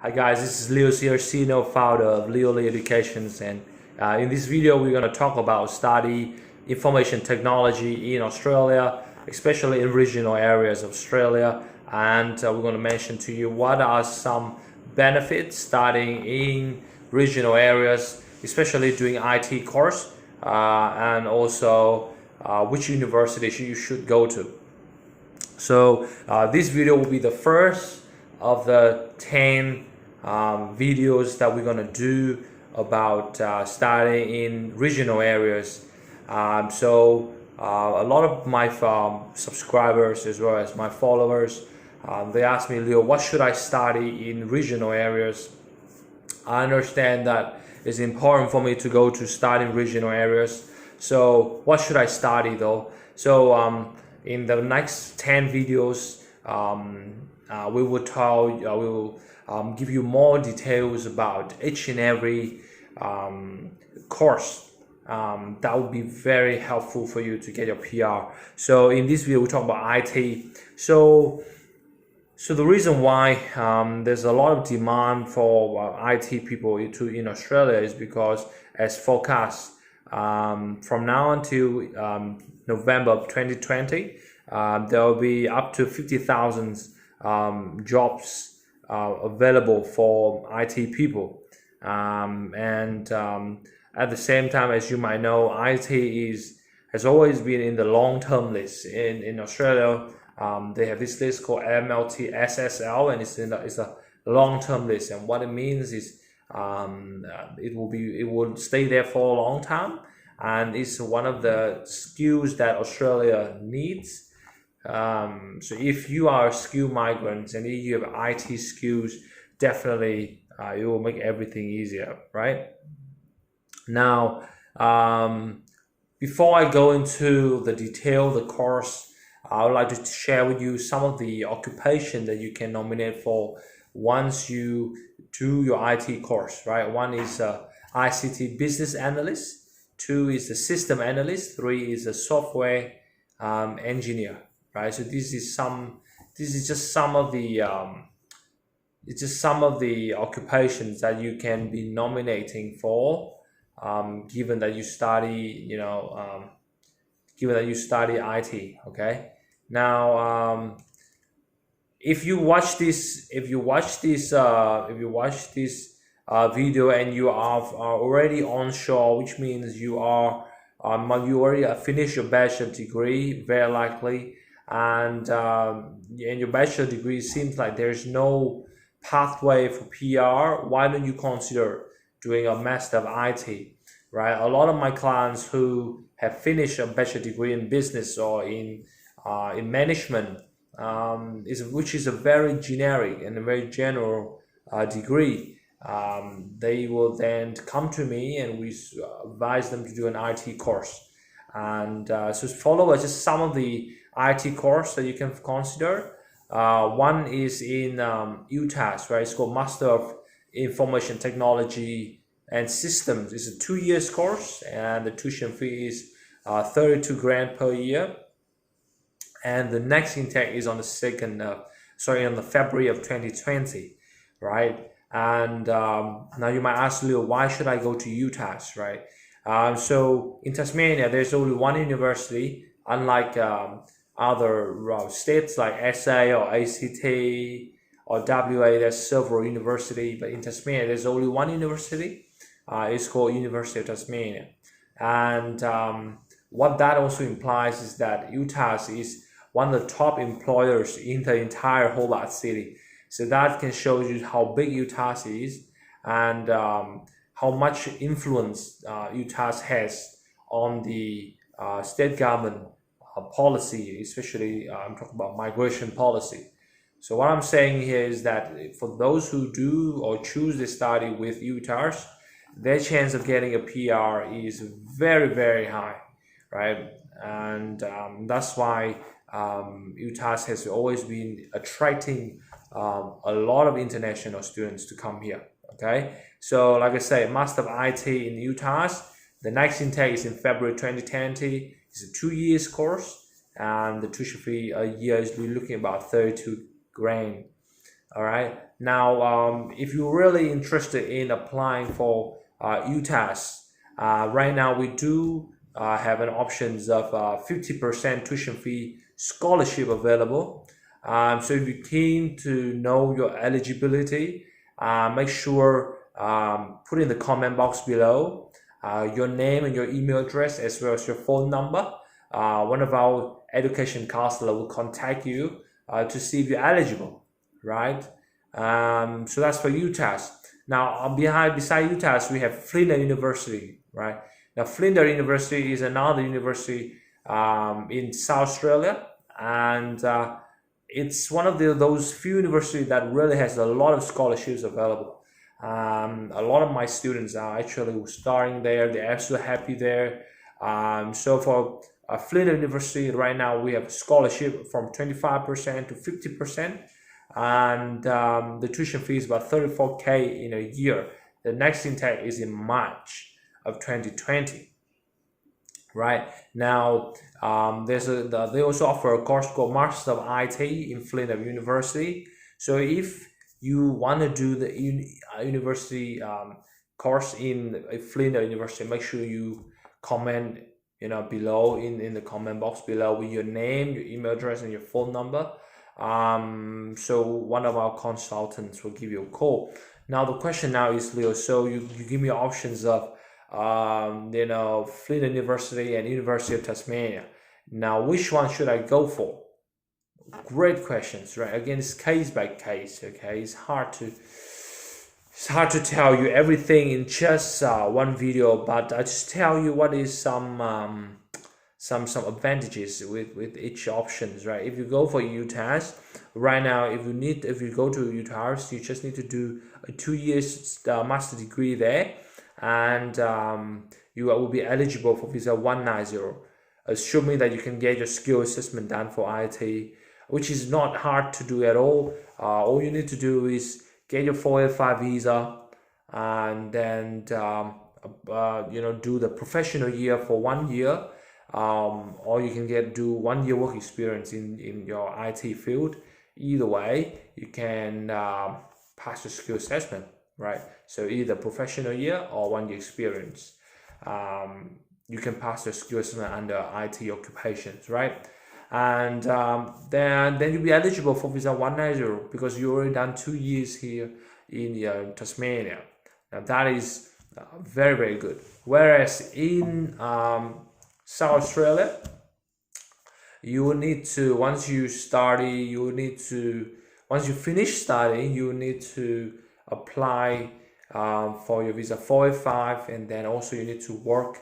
Hi guys, this is Leo Ciarcino, founder of Leo Educations, and in this video we're going to talk about study information technology in Australia, especially in regional areas of Australia, and we're going to mention to you what are some benefits studying in regional areas, especially doing IT course, and also which university you should go to. So this video will be the first of the 10 videos that we're going to do about studying in regional areas. So a lot of my subscribers as well as my followers, they ask me, Leo, what should I study in regional areas? I understand that it's important for me to go to study in regional areas. So what should I study though? So in the next 10 videos, we will give you more details about each and every course. That would be very helpful for you to get your PR. So in this video, we talk about IT. So the reason why there's a lot of demand for IT people in Australia is because, as forecast, from now until November of 2020, there will be up to 50,000 jobs available for IT people. At the same time, as you might know, IT has always been in the long-term list. In Australia, they have this list called MLT SSL, and it's a long-term list. And what it means is it will stay there for a long time, and it's one of the skills that Australia needs. So if you are a skilled migrant and if you have IT skills, definitely it will make everything easier, right? Now, before I go into the detail of the course, I would like to share with you some of the occupation that you can nominate for once you do your IT course, right? One is ICT business analyst, 2 is a system analyst, 3 is a software engineer, right? So this is just some of the it's just some of the occupations that you can be nominating for, given that you study IT. Okay. Now, if you watch this video and you are already onshore, which means you already finished your bachelor degree, very likely, and your bachelor degree seems like there's no pathway for PR. Why don't you consider doing a master of IT, right? A lot of my clients who have finished a bachelor degree in business or in management, which is a very generic and a very general degree, they will then come to me and we advise them to do an IT course. And so follow just some of the IT course that you can consider. One is in UTAS, right? It's called Master of Information Technology and Systems. It's a 2 years course, and the tuition fee is 32 grand per year. And the next intake is on the February of 2020, right? And now you might ask, Leo, why should I go to UTAS, right? So in Tasmania, there's only one university, unlike other states like SA or ACT or WA. There's several universities, but in Tasmania, there's only one university. It's called University of Tasmania. And what that also implies is that UTAS is one of the top employers in the entire Hobart City. So that can show you how big UTAS is and how much influence UTAS has on the state government policy, especially I'm talking about migration policy. So what I'm saying here is that for those who do or choose to study with UTAS, their chance of getting a PR is very, very high, right? And that's why UTAS has always been attracting a lot of international students to come here. Okay, so like I say, Master of IT in UTAS. The next intake is in February 2020. It's a 2 years course, and the tuition fee a year is we're looking about 32 grand. All right. Now, if you're really interested in applying for UTAS, right now we do have an options of 50% tuition fee scholarship available. So if you're keen to know your eligibility, make sure put in the comment box below your name and your email address as well as your phone number. One of our education counselor will contact you to see if you're eligible, right? So that's for UTAS. Now, beside UTAS, we have Flinders University, right? Now, Flinders University is another university in South Australia, and it's one of those few universities that really has a lot of scholarships available. A lot of my students are actually starting there. They're absolutely happy there. So for Flinders University, right now we have a scholarship from 25% to 50%. And the tuition fee is about 34K in a year. The next intake is in March of 2020. Right now, they also offer a course called Master of IT in Flinders University. So if you want to do the university course in Flinders University, make sure you comment below in the comment box below with your name, your email address, and your phone number. So one of our consultants will give you a call. Now the question now is, Leo, so you give me options of Flinders University and University of Tasmania. Now which one should I go for? Great questions, right? Again, it's case by case. Okay, it's hard to tell you everything in just one video, but I just tell you what is some advantages with each options, right? If you go for UTAS right now, if you go to UTAS, you just need to do a 2 years master degree there, and you will be eligible for visa 190, assuming that you can get your skill assessment done for IT, which is not hard to do at all. All you need to do is get your 485 visa, and then do the professional year for 1 year. Or you can do 1 year work experience in your IT field. Either way, you can pass the skill assessment, right? So either professional year or 1 year experience. You can pass the skill assessment under IT occupations, right? And then you'll be eligible for visa 190 because you already done 2 years here in Tasmania. Now that is very, very good. Whereas in South Australia, you will need to, once you finish studying, you need to apply for your visa 485, and then also you need to work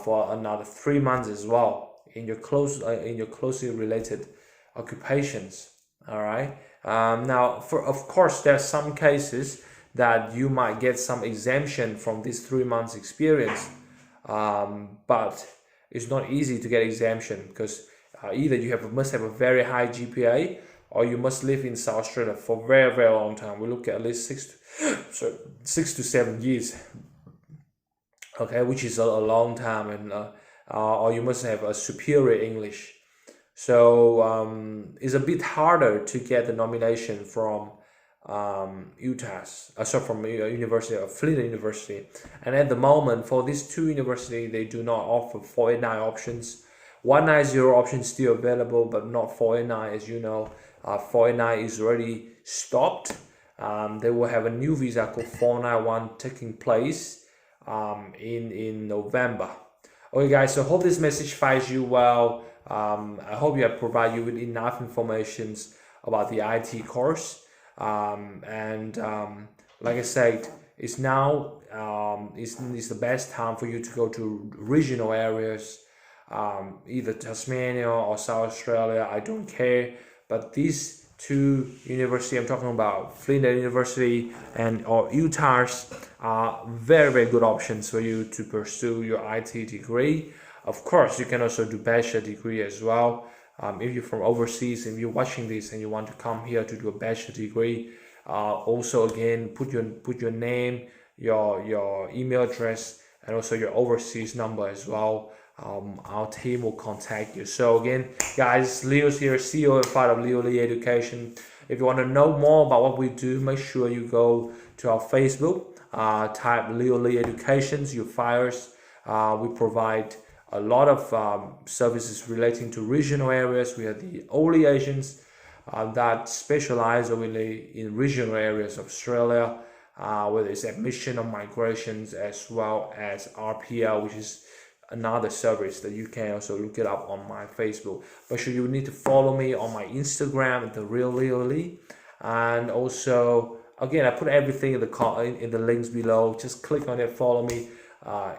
for another 3 months as well in your closely related occupations. All right. Now, of course, there are some cases that you might get some exemption from this 3 months experience, but it's not easy to get exemption because either you must have a very high GPA, or you must live in South Australia for a very, very long time. We look at least 6 to 7 years, okay, which is a long time, and or you must have a superior English. So it's a bit harder to get the nomination from UTAS, from University of Flinders University. And at the moment, for these two universities, they do not offer 489 options. 190 option is still available, but not 489. As you know, 489 is already stopped. They will have a new visa called 491 taking place in November. Okay, guys, so I hope this message finds you well. I hope you have provided you with enough information about the IT course. Like I said, it's now it's the best time for you to go to regional areas, either Tasmania or South Australia. I don't care, but these two universities I'm talking about, Flinders University or UTAS, are very, very good options for you to pursue your IT degree. Of course, you can also do bachelor degree as well. If you're from overseas and you're watching this and you want to come here to do a bachelor degree, also again put your name, your email address, and also your overseas number as well. Our team will contact you. So again, guys, Leo's here, CEO and founder of Leo Lee Education. If you want to know more about what we do, make sure you go to our Facebook, type Leo Lee Educations, you find us. We provide a lot of services relating to regional areas. We are the only agents that specialize only in regional areas of Australia, whether it's admission or migrations, as well as RPL, which is another service that you can also look it up on my Facebook. Make sure you need to follow me on my Instagram, the real Leo Lee, and also again I put everything in the links below. Just click on it, follow me.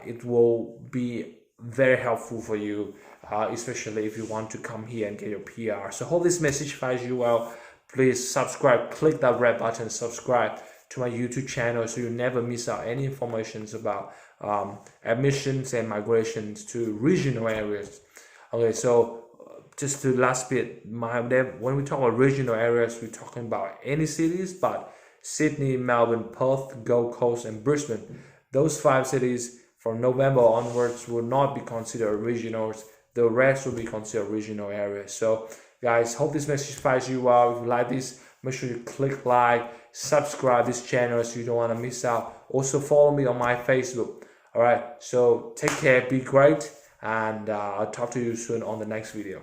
It will be very helpful for you, especially if you want to come here and get your PR. So hope this message finds you well. Please subscribe, click that red button, subscribe to my YouTube channel so you never miss out any information about admissions and migrations to regional areas. Okay, so just the last bit, when we talk about regional areas, we're talking about any cities, but Sydney, Melbourne, Perth, Gold Coast, and Brisbane, those 5 cities from November onwards will not be considered regionals. The rest will be considered regional areas. So guys, hope this message finds you well. If you like this, make sure you click like, subscribe this channel so you don't want to miss out. Also follow me on my Facebook. All right, so take care, be great, and I'll talk to you soon on the next video.